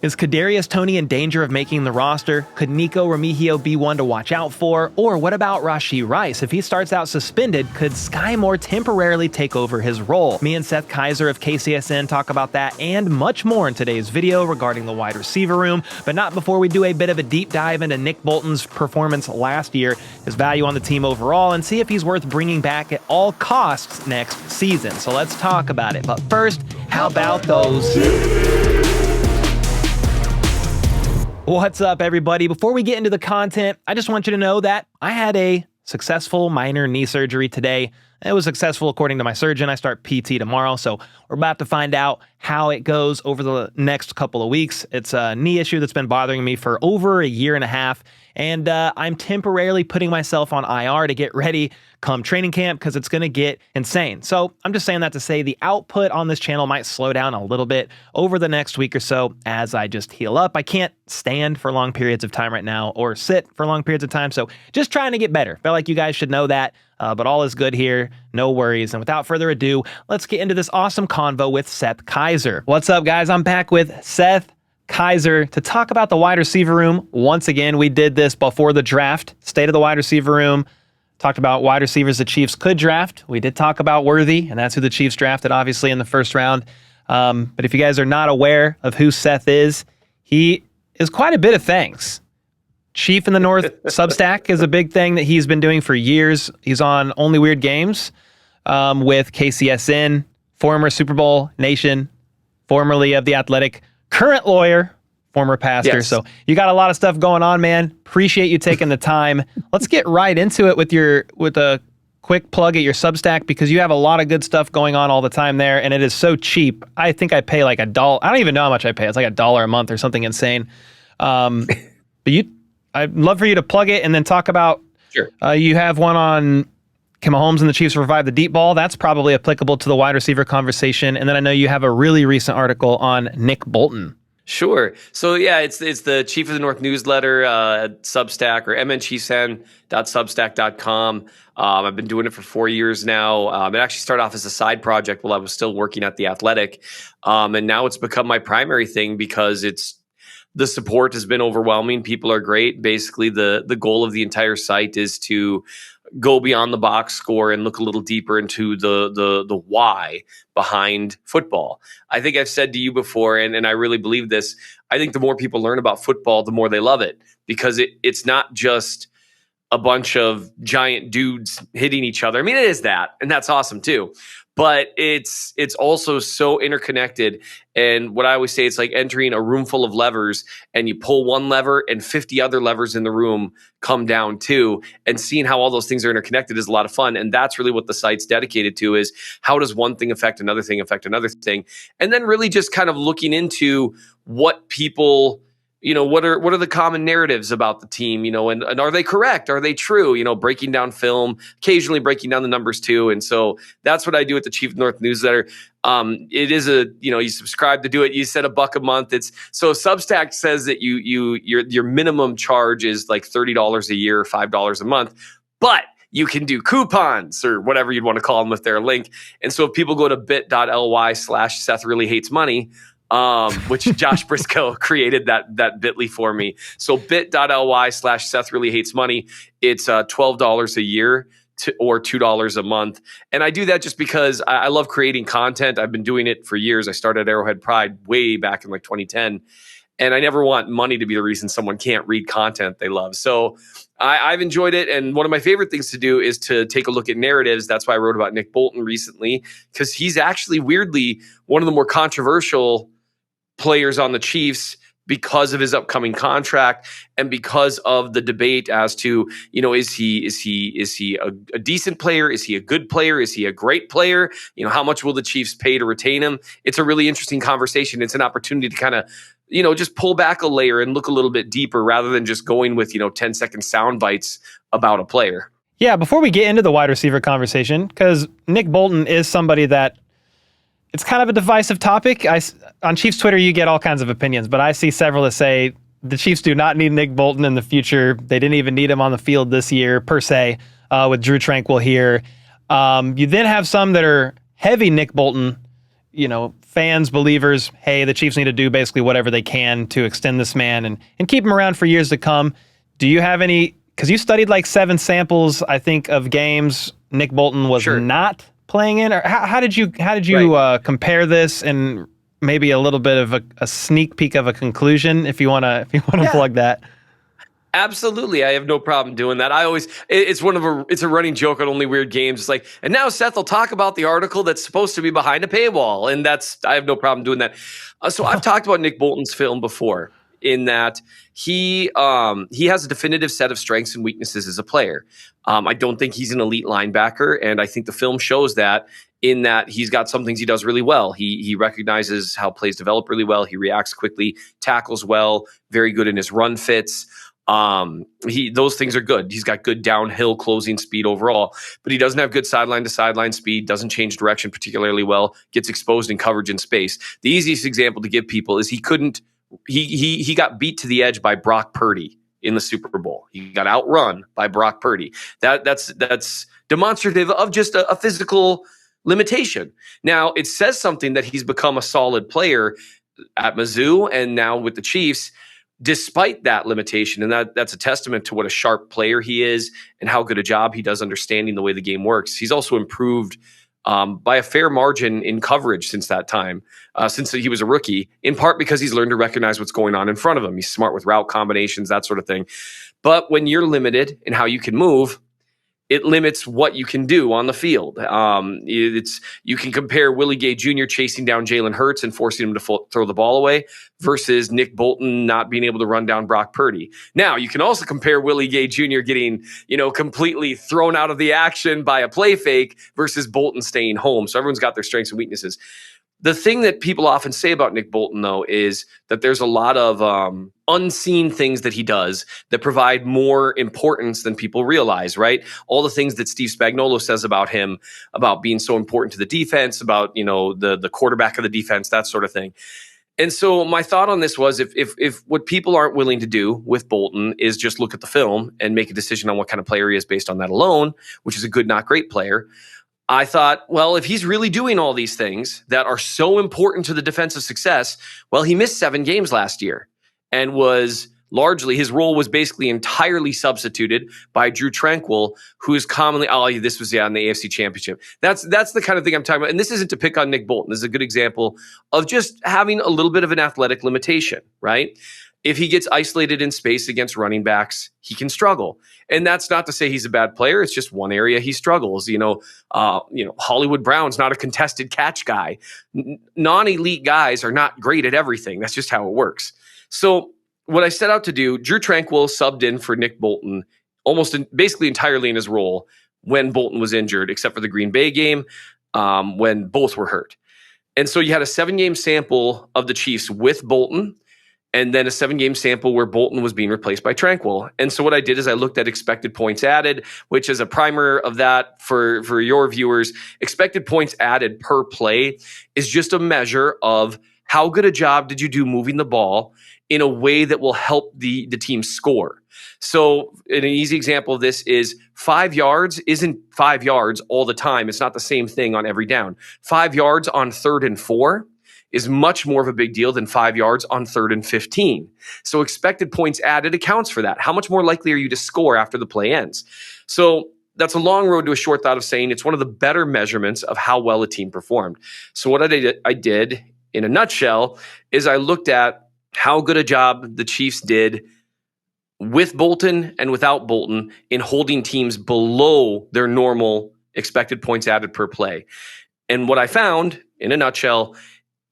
Is Kadarius Toney in danger of making the roster? Could Nico Remigio be one to watch out for? Or what about Rashee Rice? If he starts out suspended, could Sky Moore temporarily take over his role? Me and Seth Keysor of KCSN talk about that and much more in today's video regarding the wide receiver room, but not before we do a bit of a deep dive into Nick Bolton's performance last year, his value on the team overall, and see if he's worth bringing back at all costs next season. So let's talk about it. But first, how about those... What's up, everybody? Before we get into the content, I just want you to know that I had a successful minor knee surgery today. It was successful according to my surgeon. I start PT tomorrow, so we're about to find out how it goes over the next couple of weeks. It's a knee issue that's been bothering me for over a year and a half, and I'm temporarily putting myself on IR to get ready come training camp because it's going to get insane. So I'm just saying that to say the output on this channel might slow down a little bit over the next week or so as I just heal up. I can't stand for long periods of time right now or sit for long periods of time, so just trying to get better. Felt like you guys should know that. But all is good here, no worries. And without further ado, let's get into this awesome convo with Seth Keysor. What's up, guys? I'm back with Seth Keysor to talk about the wide receiver room. Once again, we did this before the draft, state of the wide receiver room, talked about wide receivers the Chiefs could draft. We did talk about Worthy, and that's who the Chiefs drafted, obviously, in the first round. But if you guys are not aware of who Seth is, he is quite a bit of things. Chief in the North Substack is a big thing that he's been doing for years. He's on Only Weird Games with KCSN, former Super Bowl Nation, formerly of The Athletic, current lawyer, former pastor. Yes. So you got a lot of stuff going on, man. Appreciate you taking the time. Let's get right into it with a quick plug at your Substack because you have a lot of good stuff going on all the time there, and it is so cheap. I think I pay like $1. I don't even know how much I pay. It's like $1 a month or something insane. But I'd love for you to plug it and then talk about, sure. You have one on can Mahomes and the Chiefs revive the deep ball? That's probably applicable to the wide receiver conversation. And then I know you have a really recent article on Nick Bolton. Sure. So yeah, it's the Chief of the North newsletter, Substack or mnchiefsen.substack.com. I've been doing it for 4 years now. It actually started off as a side project while I was still working at The Athletic. And now it's become my primary thing because the support has been overwhelming. People are great. Basically, the goal of the entire site is to go beyond the box score and look a little deeper into the why behind football. I think I've said to you before, and I really believe this, I think the more people learn about football, the more they love it, because it's not just a bunch of giant dudes hitting each other. I mean, it is that, and that's awesome too. But it's also so interconnected. And what I always say, it's like entering a room full of levers and you pull one lever and 50 other levers in the room come down too. And seeing how all those things are interconnected is a lot of fun. And that's really what the site's dedicated to, is how does one thing affect another thing, And then really just kind of looking into what people... what are the common narratives about the team, and are they correct? Are they true? Breaking down film, occasionally breaking down the numbers too. And so that's what I do at the Chief North newsletter. It is you subscribe to do it. You said $1 a month. So Substack says that your minimum charge is like $30 a year, $5 a month, but you can do coupons or whatever you'd want to call them with their link. And so if people go to bit.ly/Seth really hates money, which Josh Briscoe created that bit.ly for me. So bit.ly/Seth really hates money. It's $12 a year or $2 a month. And I do that just because I love creating content. I've been doing it for years. I started Arrowhead Pride way back in like 2010. And I never want money to be the reason someone can't read content they love. So I've enjoyed it. And one of my favorite things to do is to take a look at narratives. That's why I wrote about Nick Bolton recently, because he's actually weirdly one of the more controversial players on the Chiefs because of his upcoming contract and because of the debate as to, is he a decent player? Is he a good player? Is he a great player? How much will the Chiefs pay to retain him? It's a really interesting conversation. It's an opportunity to kind of, just pull back a layer and look a little bit deeper rather than just going with, 10-second sound bites about a player. Yeah, before we get into the wide receiver conversation, because Nick Bolton is somebody that it's kind of a divisive topic. On Chiefs Twitter, you get all kinds of opinions, but I see several that say the Chiefs do not need Nick Bolton in the future. They didn't even need him on the field this year, per se, with Drew Tranquill here. You then have some that are heavy Nick Bolton fans, believers, hey, the Chiefs need to do basically whatever they can to extend this man and keep him around for years to come. Do you have any, because you studied like 7 samples, I think, of games Nick Bolton was not playing in, or how did you compare this, and maybe a little bit of a sneak peek of a conclusion, if you want to plug that? Absolutely. I have no problem doing that. It's a running joke on Only Weird Games. It's like, and now Seth will talk about the article that's supposed to be behind a paywall. And I have no problem doing that. So I've talked about Nick Bolton's film before, in that he has a definitive set of strengths and weaknesses as a player. I don't think he's an elite linebacker. And I think the film shows that, in that he's got some things he does really well. He recognizes how plays develop really well. He reacts quickly, tackles well, very good in his run fits. Those things are good. He's got good downhill closing speed overall, but he doesn't have good sideline to sideline speed, doesn't change direction particularly well, gets exposed in coverage and space. The easiest example to give people is he got beat to the edge by Brock Purdy in the Super Bowl. He got outrun by Brock Purdy. That's demonstrative of just a physical limitation. Now, it says something that he's become a solid player at Mizzou and now with the Chiefs, despite that limitation. And that's a testament to what a sharp player he is and how good a job he does understanding the way the game works. He's also improved by a fair margin in coverage since that time, since he was a rookie, in part because he's learned to recognize what's going on in front of him. He's smart with route combinations, that sort of thing. But when you're limited in how you can move, it limits what you can do on the field. You can compare Willie Gay Jr. chasing down Jalen Hurts and forcing him to throw the ball away versus Nick Bolton not being able to run down Brock Purdy. Now, you can also compare Willie Gay Jr. getting, completely thrown out of the action by a play fake versus Bolton staying home. So everyone's got their strengths and weaknesses. The thing that people often say about Nick Bolton, though, is that there's a lot of unseen things that he does that provide more importance than people realize, right? All the things that Steve Spagnuolo says about him, about being so important to the defense, about, the quarterback of the defense, that sort of thing. And so my thought on this was, if what people aren't willing to do with Bolton is just look at the film and make a decision on what kind of player he is based on that alone, which is a good, not great player, I thought, well, if he's really doing all these things that are so important to the defensive success, well, he missed 7 games last year and his role was basically entirely substituted by Drew Tranquill, who is commonly, this was in the AFC Championship. That's the kind of thing I'm talking about. And this isn't to pick on Nick Bolton. This is a good example of just having a little bit of an athletic limitation, right? If he gets isolated in space against running backs, he can struggle. And that's not to say he's a bad player. It's just one area he struggles. Hollywood Brown's not a contested catch guy. Non-elite guys are not great at everything. That's just how it works. So what I set out to do, Drew Tranquill subbed in for Nick Bolton basically entirely in his role when Bolton was injured, except for the Green Bay game when both were hurt. And so you had a 7-game sample of the Chiefs with Bolton, and then a 7-game sample where Bolton was being replaced by Tranquill. And so what I did is I looked at expected points added, which is a primer of that for your viewers. Expected points added per play is just a measure of how good a job did you do moving the ball in a way that will help the team score. So an easy example of this is 5 yards isn't 5 yards all the time. It's not the same thing on every down. 5 yards on 3rd and 4 is much more of a big deal than 5 yards on 3rd and 15. So expected points added accounts for that. How much more likely are you to score after the play ends? So that's a long road to a short thought of saying it's one of the better measurements of how well a team performed. So what I did in a nutshell is I looked at how good a job the Chiefs did with Bolton and without Bolton in holding teams below their normal expected points added per play. And what I found, in a nutshell,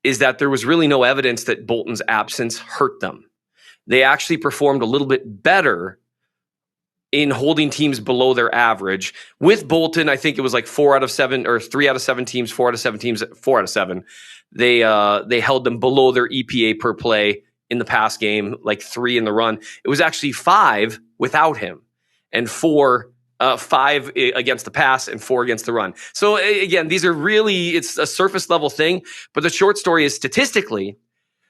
is that there was really no evidence that Bolton's absence hurt them. They actually performed a little bit better in holding teams below their average. With Bolton, I think it was like 4 out of 7 or 3 out of 7 teams, 4 out of 7 teams, 4 out of 7. They held them below their EPA per play in the pass game, like 3 in the run. It was actually 5 without him and 5 against the pass and 4 against the run. So again, it's a surface level thing, but the short story is statistically,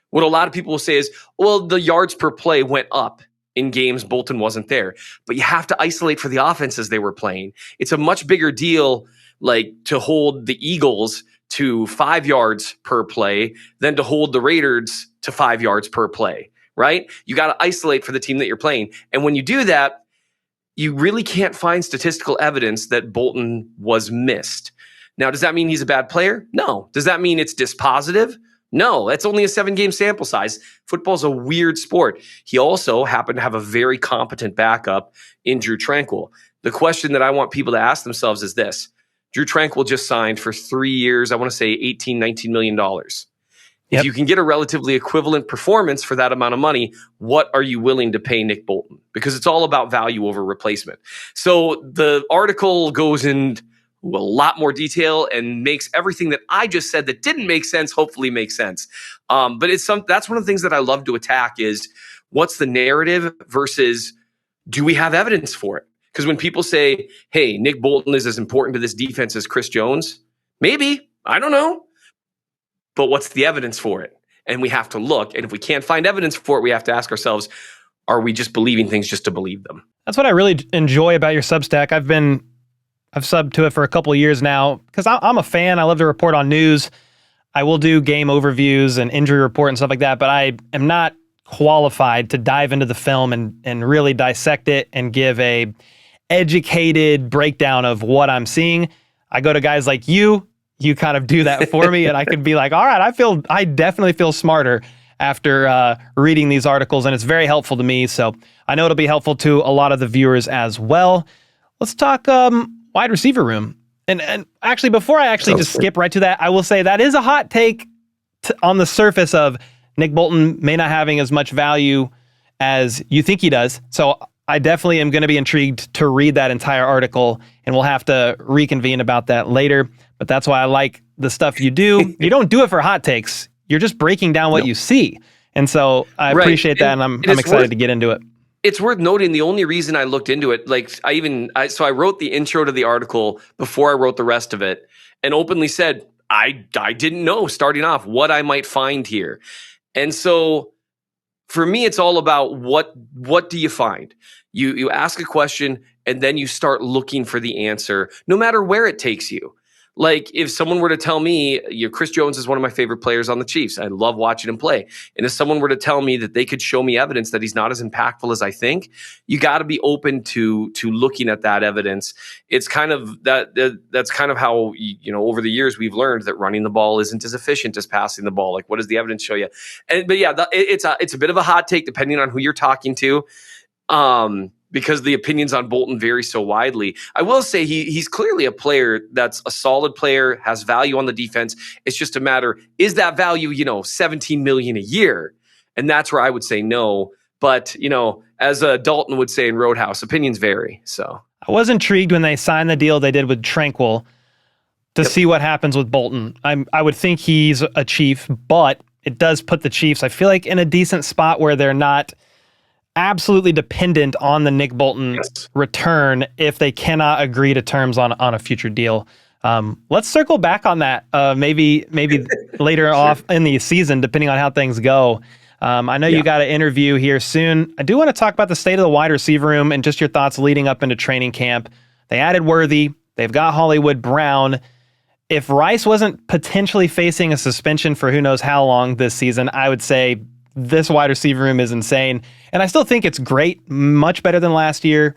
what a lot of people will say is, well, the yards per play went up in games Bolton wasn't there, but you have to isolate for the offenses they were playing. It's a much bigger deal, like to hold the Eagles to 5 yards per play than to hold the Raiders to 5 yards per play, right? You got to isolate for the team that you're playing. And when you do that, you really can't find statistical evidence that Bolton was missed. Now, does that mean he's a bad player? No. Does that mean it's dispositive? No. That's only a 7-game sample size. Football's a weird sport. He also happened to have a very competent backup in Drue Tranquill. The question that I want people to ask themselves is this. Drue Tranquill just signed for 3 years, I want to say $18-19 million. If you can get a relatively equivalent performance for that amount of money, what are you willing to pay Nick Bolton? Because it's all about value over replacement. So the article goes into a lot more detail and makes everything that I just said that didn't make sense, hopefully make sense. But that's one of the things that I love to attack is what's the narrative versus do we have evidence for it? Because when people say, hey, Nick Bolton is as important to this defense as Chris Jones, maybe, I don't know. But what's the evidence for it? And we have to look. And if we can't find evidence for it, we have to ask ourselves, are we just believing things just to believe them? That's what I really enjoy about your Substack. I've subbed to it for a couple of years now because I'm a fan. I love to report on news. I will do game overviews and injury report and stuff like that, but I am not qualified to dive into the film and really dissect it and give a educated breakdown of what I'm seeing. I go to guys like you kind of do that for me, and I can be like, all right, I definitely feel smarter after reading these articles, and it's very helpful to me. So I know it'll be helpful to a lot of the viewers as well. Let's talk wide receiver room. And actually, before I just skip right to that, I will say that is a hot take on the surface of Nick Bolton may not having as much value as you think he does. So I definitely am going to be intrigued to read that entire article, and we'll have to reconvene about that later. But that's why I like the stuff you do. You don't do it for hot takes. You're just breaking down what you see. And so I appreciate that, and I'm excited to get into it. It's worth noting the only reason I looked into it, I wrote the intro to the article before I wrote the rest of it and openly said, I didn't know starting off what I might find here. And so for me, it's all about what do you find? You ask a question and then you start looking for the answer, no matter where it takes you. Like if someone were to tell me, Chris Jones is one of my favorite players on the Chiefs. I love watching him play. And if someone were to tell me that they could show me evidence that he's not as impactful as I think, you got to be open to looking at that evidence. It's kind of that's kind of how, over the years we've learned that running the ball isn't as efficient as passing the ball. Like, what does the evidence show you? But yeah, it's a bit of a hot take depending on who you're talking to. Because the opinions on Bolton vary so widely. I will say he's clearly a player that's a solid player, has value on the defense. It's just a matter, is that value, $17 million a year? And that's where I would say no. But, as Dalton would say in Roadhouse, opinions vary. So I was intrigued when they signed the deal they did with Tranquill to see what happens with Bolton. I would think he's a Chief, but it does put the Chiefs, I feel like, in a decent spot where they're not absolutely dependent on the Nick Bolton return if they cannot agree to terms on a future deal. Let's circle back on that maybe later off in the season, depending on how things go. I know you got an interview here soon. I do want to talk about the state of the wide receiver room and just your thoughts leading up into training camp. They added Worthy. They've got Hollywood Brown. If Rice wasn't potentially facing a suspension for who knows how long this season, I would say this wide receiver room is insane. And I still think it's great, much better than last year.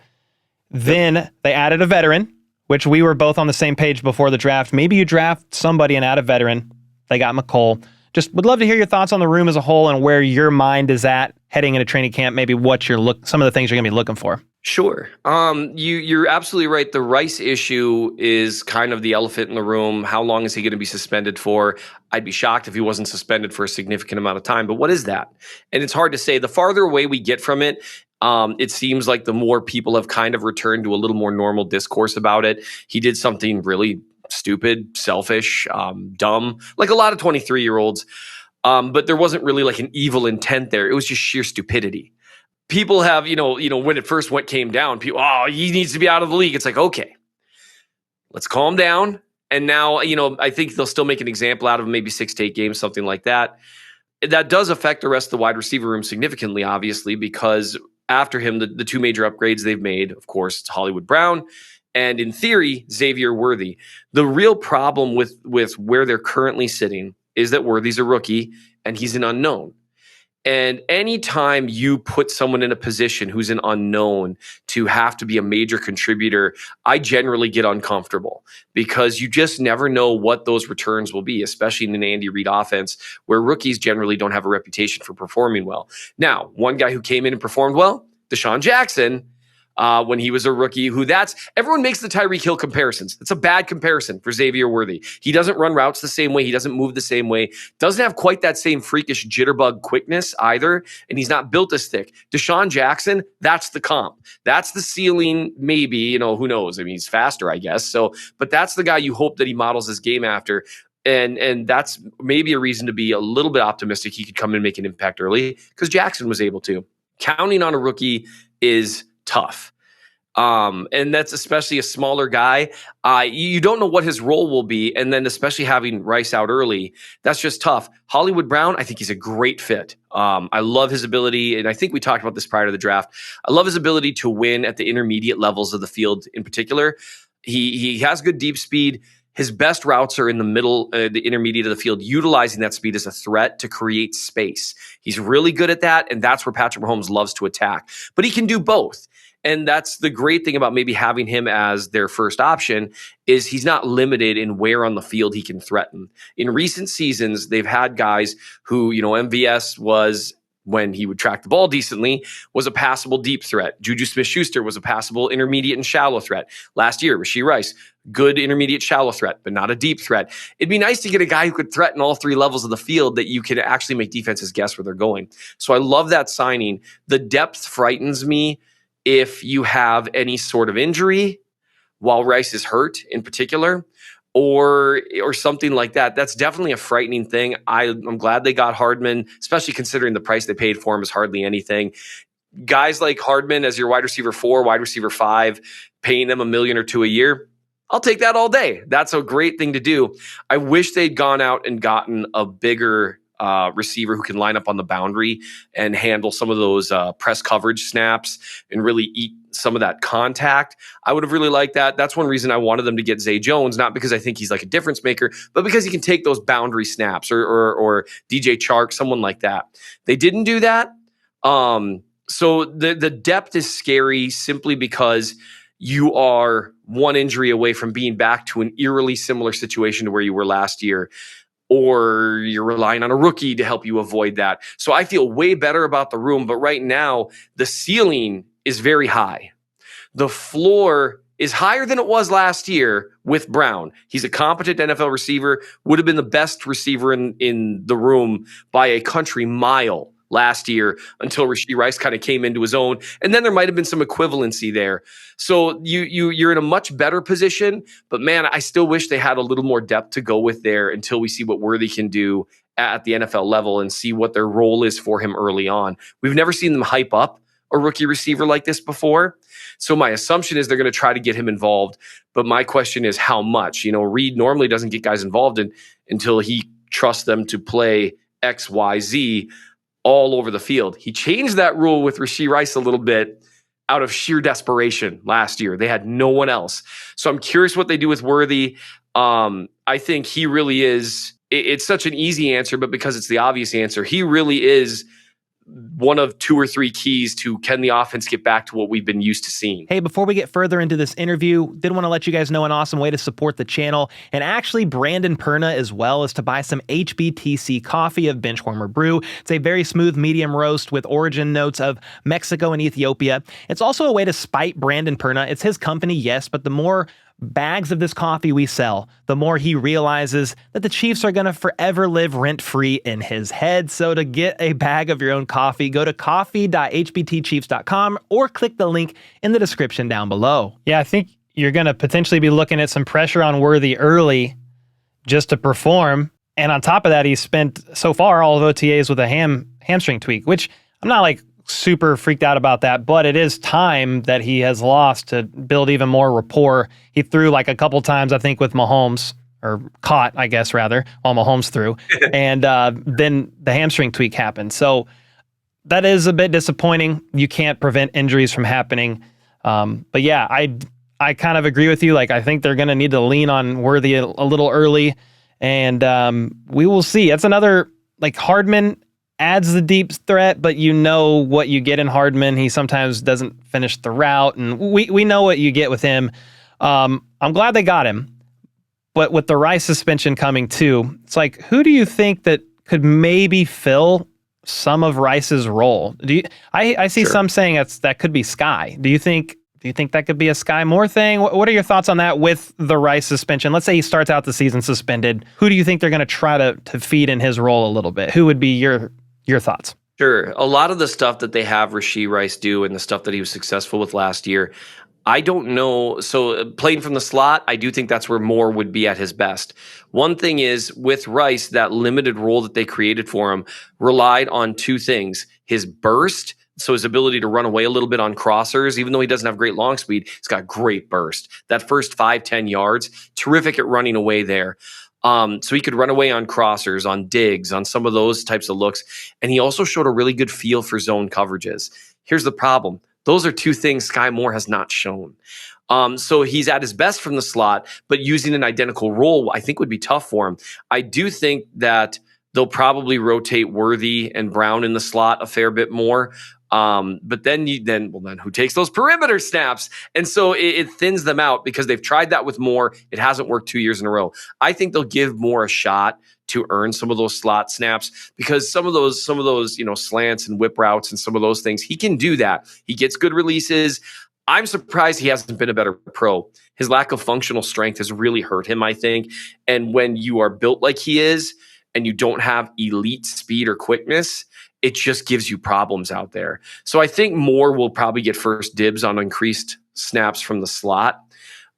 Then they added a veteran, which we were both on the same page before the draft. Maybe you draft somebody and add a veteran. They got McColl. Just would love to hear your thoughts on the room as a whole and where your mind is at heading into training camp, maybe some of the things you're going to be looking for. Sure. You're absolutely right. The Rice issue is kind of the elephant in the room. How long is he going to be suspended for? I'd be shocked if he wasn't suspended for a significant amount of time. But what is that? And it's hard to say. The farther away we get from it, it seems like the more people have kind of returned to a little more normal discourse about it. He did something really stupid, selfish, dumb, like a lot of 23-year-olds. But there wasn't really like an evil intent there. It was just sheer stupidity. People have, when it first came down, people, he needs to be out of the league. It's like, okay, let's calm down. And now, I think they'll still make an example out of him, maybe 6 to 8 games, something like that. That does affect the rest of the wide receiver room significantly, obviously, because after him, the 2 major upgrades they've made, of course, it's Hollywood Brown and in theory, Xavier Worthy. The real problem with where they're currently sitting is that Worthy's a rookie and he's an unknown. And anytime you put someone in a position who's an unknown to have to be a major contributor, I generally get uncomfortable because you just never know what those returns will be, especially in an Andy Reid offense where rookies generally don't have a reputation for performing well. Now, one guy who came in and performed well, Deshaun Jackson, when he was a rookie, everyone makes the Tyreek Hill comparisons. It's a bad comparison for Xavier Worthy. He doesn't run routes the same way. He doesn't move the same way. Doesn't have quite that same freakish jitterbug quickness either. And he's not built as thick. Deshaun Jackson, that's the comp. That's the ceiling, maybe, who knows? I mean, he's faster, I guess. So, but that's the guy you hope that he models his game after. And that's maybe a reason to be a little bit optimistic he could come and make an impact early because Jackson was able to. Counting on a rookie is tough. And that's especially a smaller guy. You don't know what his role will be. And then especially having Rice out early, that's just tough. Hollywood Brown, I think he's a great fit. I love his ability. And I think we talked about this prior to the draft. I love his ability to win at the intermediate levels of the field in particular. He has good deep speed. His best routes are in the middle, the intermediate of the field, utilizing that speed as a threat to create space. He's really good at that, and that's where Patrick Mahomes loves to attack. But he can do both. And that's the great thing about maybe having him as their first option is he's not limited in where on the field he can threaten. In recent seasons, they've had guys who, MVS was, when he would track the ball decently, was a passable deep threat. Juju Smith-Schuster was a passable intermediate and shallow threat. Last year, Rashee Rice, good intermediate shallow threat, but not a deep threat. It'd be nice to get a guy who could threaten all three levels of the field that you could actually make defenses guess where they're going. So I love that signing. The depth frightens me if you have any sort of injury while Rice is hurt in particular, or something like that. That's definitely a frightening thing. I'm glad they got Hardman, especially considering the price they paid for him is hardly anything. Guys like Hardman as your wide receiver 4, wide receiver 5, paying them $1 million or $2 million a year, I'll take that all day. That's a great thing to do. I wish they'd gone out and gotten a bigger receiver who can line up on the boundary and handle some of those press coverage snaps and really eat some of that contact. I would have really liked that. That's one reason I wanted them to get Zay Jones, not because I think he's like a difference maker, but because he can take those boundary snaps or DJ Chark, someone like that. They didn't do that. So the depth is scary simply because you are one injury away from being back to an eerily similar situation to where you were last year, or you're relying on a rookie to help you avoid that. So I feel way better about the room, but right now the ceiling is very high. The floor is higher than it was last year with Brown. He's a competent NFL receiver, would have been the best receiver in the room by a country mile last year until Rashee Rice kind of came into his own. And then there might have been some equivalency there. So you're in a much better position, but man, I still wish they had a little more depth to go with there until we see what Worthy can do at the NFL level and see what their role is for him early on. We've never seen them hype up a rookie receiver like this before. So my assumption is they're going to try to get him involved. But my question is how much? Reid normally doesn't get guys involved until he trusts them to play X, Y, Z all over the field. He changed that rule with Rashee Rice a little bit out of sheer desperation last year. They had no one else. So I'm curious what they do with Worthy. I think he really is, it's such an easy answer, but because it's the obvious answer, he really is one of 2 or 3 keys to can the offense get back to what we've been used to seeing. Hey, before we get further into this interview, did want to let you guys know an awesome way to support the channel and actually Brandon Perna as well is to buy some HBTC coffee of Benchwarmer Brew. It's a very smooth medium roast with origin notes of Mexico and Ethiopia. It's also a way to spite Brandon Perna. It's his company, yes, but the more bags of this coffee we sell, the more he realizes that the Chiefs are going to forever live rent-free in his head. So to get a bag of your own coffee, go to coffee.hbtchiefs.com or click the link in the description down below. Yeah, I think you're going to potentially be looking at some pressure on Worthy early just to perform. And on top of that, he's spent so far all of OTAs with a hamstring tweak, which I'm not like super freaked out about that, but it is time that he has lost to build even more rapport. He threw like a couple times, I think, with Mahomes, or caught, I guess, rather, while Mahomes threw. And then the hamstring tweak happened. So that is a bit disappointing. You can't prevent injuries from happening. But yeah, I kind of agree with you. Like, I think they're going to need to lean on Worthy a little early, and we will see. That's another, like, Hardman adds the deep threat, but you know what you get in Hardman. He sometimes doesn't finish the route, and we know what you get with him. I'm glad they got him, but with the Rice suspension coming too, it's like, who do you think that could maybe fill some of Rice's role? I see Sure. some saying that could be Sky. Do you think that could be a Sky Moore thing? What are your thoughts on that with the Rice suspension? Let's say he starts out the season suspended. Who do you think they're going to try to feed in his role a little bit? Who would be your thoughts? Sure. A lot of the stuff that they have Rashee Rice do and the stuff that he was successful with last year, I don't know. So playing from the slot, I do think that's where Moore would be at his best. One thing is with Rice, that limited role that they created for him relied on two things: his burst, so his ability to run away a little bit on crossers. Even though he doesn't have great long speed, he's got great burst. That first 5-10 yards, terrific at running away there. So he could run away on crossers, on digs, on some of those types of looks. And he also showed a really good feel for zone coverages. Here's the problem. Those are two things Sky Moore has not shown. So he's at his best from the slot, but using an identical role, I think would be tough for him. I do think that they'll probably rotate Worthy and Brown in the slot a fair bit more. But then who takes those perimeter snaps? And so it thins them out because they've tried that with Moore. It hasn't worked 2 years in a row. I think they'll give Moore a shot to earn some of those slot snaps, because some of those, slants and whip routes and some of those things, he can do that. He gets good releases. I'm surprised he hasn't been a better pro. His lack of functional strength has really hurt him, I think. And when you are built like he is and you don't have elite speed or quickness, it just gives you problems out there. So I think Moore will probably get first dibs on increased snaps from the slot.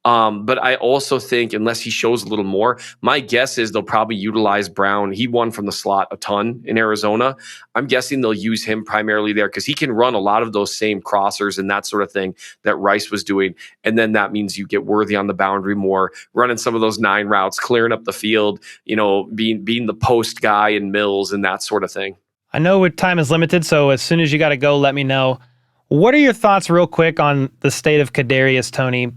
But I also think, unless he shows a little more, my guess is they'll probably utilize Brown. He won from the slot a ton in Arizona. I'm guessing they'll use him primarily there because he can run a lot of those same crossers and that sort of thing that Rice was doing. And then that means you get Worthy on the boundary more, running some of those 9 routes, clearing up the field, being the post guy in Mills and that sort of thing. I know time is limited, so as soon as you got to go, let me know. What are your thoughts real quick on the state of Kadarius Toney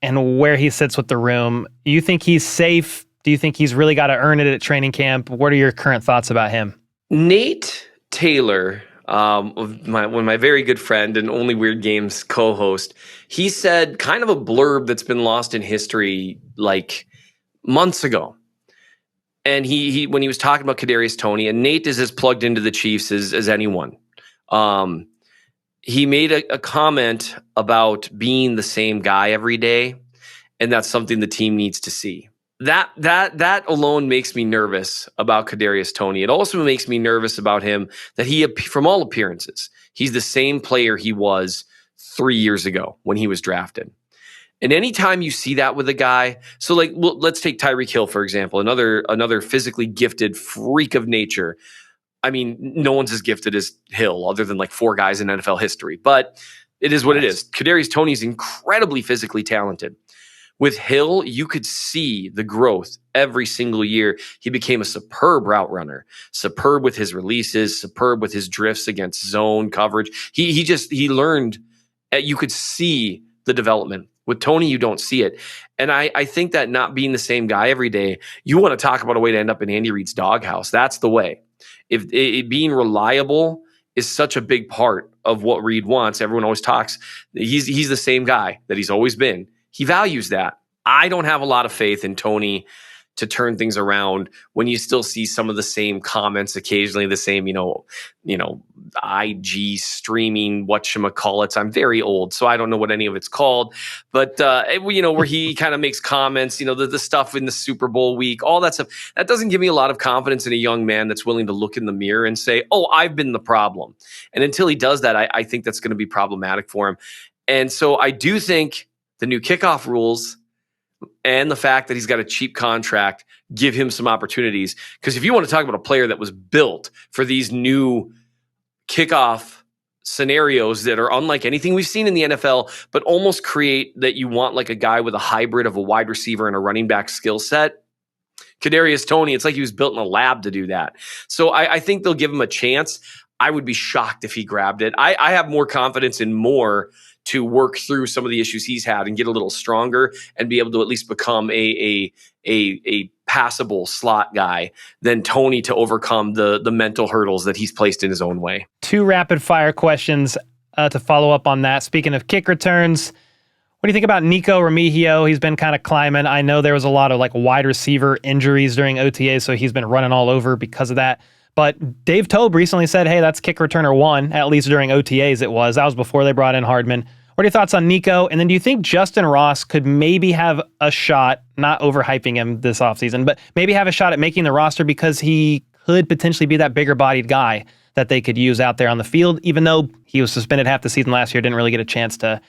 and where he sits with the room? Do you think he's safe? Do you think he's really got to earn it at training camp? What are your current thoughts about him? Nate Taylor, one of my very good friend and Only Weird Games co-host, he said kind of a blurb that's been lost in history like months ago. And he when he was talking about Kadarius Toney, and Nate is as plugged into the Chiefs as anyone, he made a comment about being the same guy every day, and that's something the team needs to see. That alone makes me nervous about Kadarius Toney. It also makes me nervous about him that from all appearances, he's the same player he was 3 years ago when he was drafted. And anytime you see that with a guy, so let's take Tyreek Hill, for example, another physically gifted freak of nature. I mean, no one's as gifted as Hill other than like 4 guys in NFL history, but it is what it is. Kadarius Toney is incredibly physically talented. With Hill, you could see the growth every single year. He became a superb route runner, superb with his releases, superb with his drifts against zone coverage. He learned, you could see the development. With Toney, you don't see it. And I think that not being the same guy every day, you want to talk about a way to end up in Andy Reid's doghouse. That's the way. If being reliable is such a big part of what Reid wants, everyone always talks, he's the same guy that he's always been. He values that. I don't have a lot of faith in Toney to turn things around when you still see some of the same comments occasionally, the same, IG streaming, whatchamacallits. I'm very old, so I don't know what any of it's called. But, where he kind of makes comments, the stuff in the Super Bowl week, all that stuff, that doesn't give me a lot of confidence in a young man that's willing to look in the mirror and say, oh, I've been the problem. And until he does that, I think that's going to be problematic for him. And so I do think the new kickoff rules and the fact that he's got a cheap contract give him some opportunities. Because if you want to talk about a player that was built for these new kickoff scenarios that are unlike anything we've seen in the NFL, but almost create that you want like a guy with a hybrid of a wide receiver and a running back skill set, Kadarius Toney, it's like he was built in a lab to do that. So I think they'll give him a chance. I would be shocked if he grabbed it. I have more confidence in Moore to work through some of the issues he's had and get a little stronger and be able to at least become a passable slot guy than Tony to overcome the mental hurdles that he's placed in his own way. 2 rapid fire questions to follow up on that. Speaking of kick returns, what do you think about Nico Remigio? He's been kind of climbing. I know there was a lot of wide receiver injuries during OTA, so he's been running all over because of that. But Dave Tobe recently said, hey, that's kick returner 1, at least during OTAs it was. That was before they brought in Hardman. What are your thoughts on Nico? And then do you think Justin Ross could maybe have a shot, not overhyping him this offseason, but maybe have a shot at making the roster because he could potentially be that bigger-bodied guy that they could use out there on the field, even though he was suspended half the season last year, didn't really get a chance to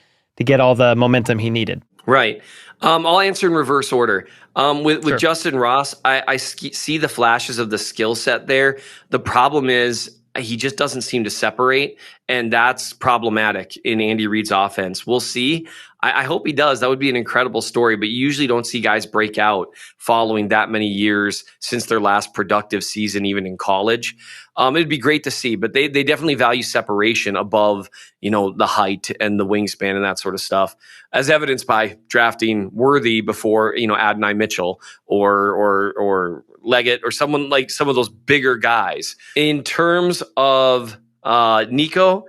get all the momentum he needed? Right. I'll answer in reverse order. With Sure. Justin Ross, I see the flashes of the skill set there. The problem is he just doesn't seem to separate, and that's problematic in Andy Reid's offense. We'll see. I hope he does. That would be an incredible story, but you usually don't see guys break out following that many years since their last productive season, even in college. It'd be great to see, but they definitely value separation above, the height and the wingspan and that sort of stuff, as evidenced by drafting Worthy before, Adonai Mitchell or Leggett or someone like some of those bigger guys. In terms of Nico,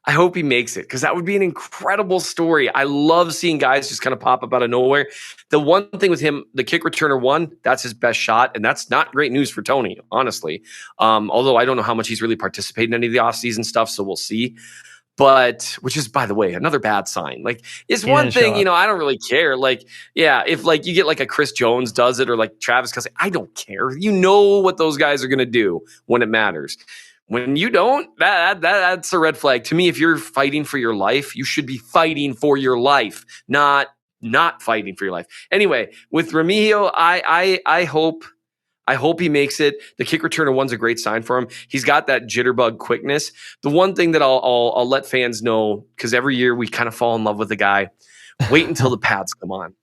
I hope he makes it because that would be an incredible story. I love seeing guys just kind of pop up out of nowhere. The one thing with him, the kick returner 1, that's his best shot, and that's not great news for Tony, honestly. Although I don't know how much he's really participated in any of the offseason stuff, so we'll see. But which is, by the way, another bad sign. It's one thing, I don't really care. If you get a Chris Jones does it or Travis Kelce, I don't care. You know what those guys are going to do when it matters. When you don't, that's a red flag. To me, if you're fighting for your life, you should be fighting for your life, not fighting for your life. Anyway, with Remigio, I hope he makes it. The kick returner 1's a great sign for him. He's got that jitterbug quickness. The one thing that I'll let fans know, because every year we kind of fall in love with the guy, wait until the pads come on.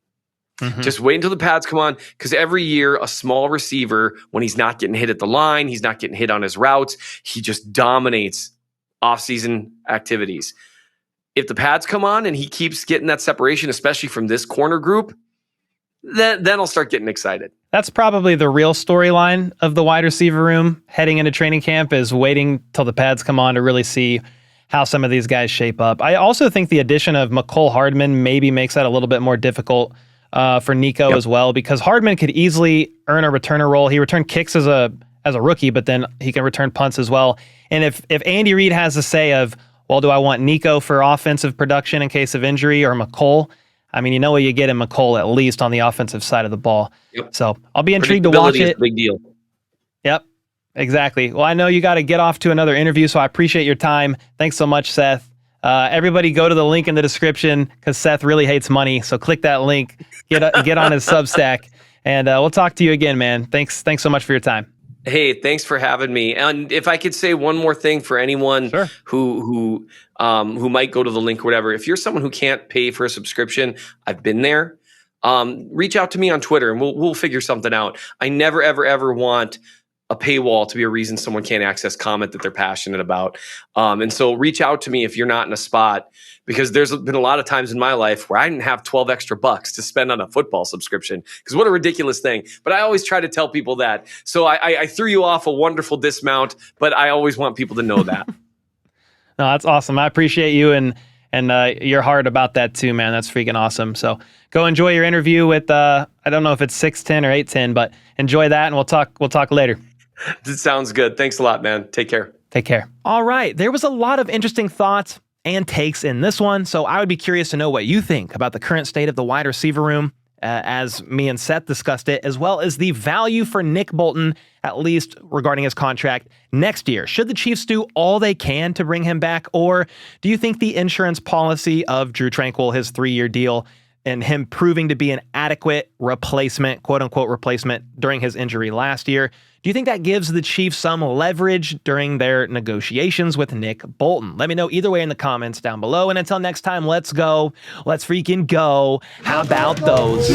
Mm-hmm. Just wait until the pads come on, because every year a small receiver, when he's not getting hit at the line, he's not getting hit on his routes, he just dominates offseason activities. If the pads come on and he keeps getting that separation, especially from this corner group, then I'll start getting excited. That's probably the real storyline of the wide receiver room heading into training camp, is waiting till the pads come on to really see how some of these guys shape up. I also think the addition of Mecole Hardman maybe makes that a little bit more difficult for Nico as well, because Hardman could easily earn a returner role. He returned kicks as a rookie, but then he can return punts as well. And if Andy Reid has a say of, well, do I want Nico for offensive production in case of injury or Mecole? I mean, you know what you get in Mecole, at least on the offensive side of the ball. Yep. So I'll be intrigued to watch it. Is a big deal. Yep, exactly. Well, I know you got to get off to another interview, so I appreciate your time. Thanks so much, Seth. Everybody go to the link in the description, because Seth really hates money. So click that link, get on his Substack, and we'll talk to you again, man. Thanks so much for your time. Hey, thanks for having me. And if I could say one more thing for anyone who might go to the link or whatever, if you're someone who can't pay for a subscription, I've been there. Reach out to me on Twitter and we'll figure something out. I never, ever, ever want a paywall to be a reason someone can't access content that they're passionate about. And so reach out to me if you're not in a spot, because there's been a lot of times in my life where I didn't have 12 extra bucks to spend on a football subscription, because what a ridiculous thing. But I always try to tell people that. So I threw you off a wonderful dismount, but I always want people to know that. No, that's awesome. I appreciate you and your heart about that too, man. That's freaking awesome. So go enjoy your interview with, I don't know if it's 6'10" or 8'10", but enjoy that, and we'll talk later. That sounds good. Thanks a lot, man. Take care. Take care. All right. There was a lot of interesting thoughts and takes in this one, so I would be curious to know what you think about the current state of the wide receiver room, as me and Seth discussed it, as well as the value for Nick Bolton, at least regarding his contract next year. Should the Chiefs do all they can to bring him back, or do you think the insurance policy of Drew Tranquill, his 3-year deal, and him proving to be an adequate replacement, quote-unquote replacement, during his injury last year, do you think that gives the Chiefs some leverage during their negotiations with Nick Bolton? Let me know either way in the comments down below. And until next time, let's go. Let's freaking go. How about those?